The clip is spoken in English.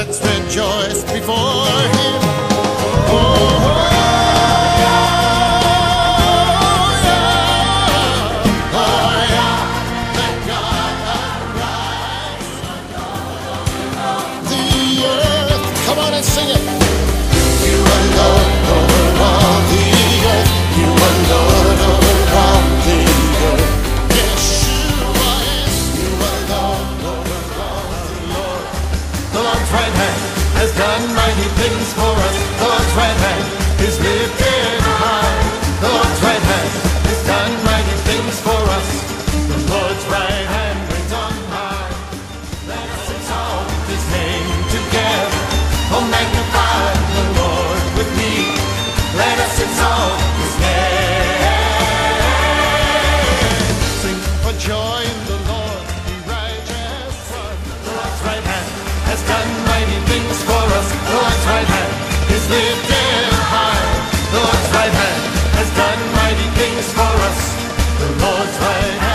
let's rejoice before Him. Oh, yeah, oh, yeah, let God arise. The earth, come on and sing it. You are Lord over all the earth. You are Lord over all the earth. Yeshua is. You are Lord over all the earth. The Lord's right hand has done mighty things for us. The Lord's right hand is lifted high. The Lord's right hand has done mighty things for us. The Lord's right hand reigns on high. Let us exalt His name together. Oh, magnify the Lord with me. Let us exalt His name. Sing for joy in the Lord, ye righteous ones. The Lord's right hand has done mighty things for us. The Lord's right hand is lifted high. The Lord's right hand has done mighty things for us. The Lord's right hand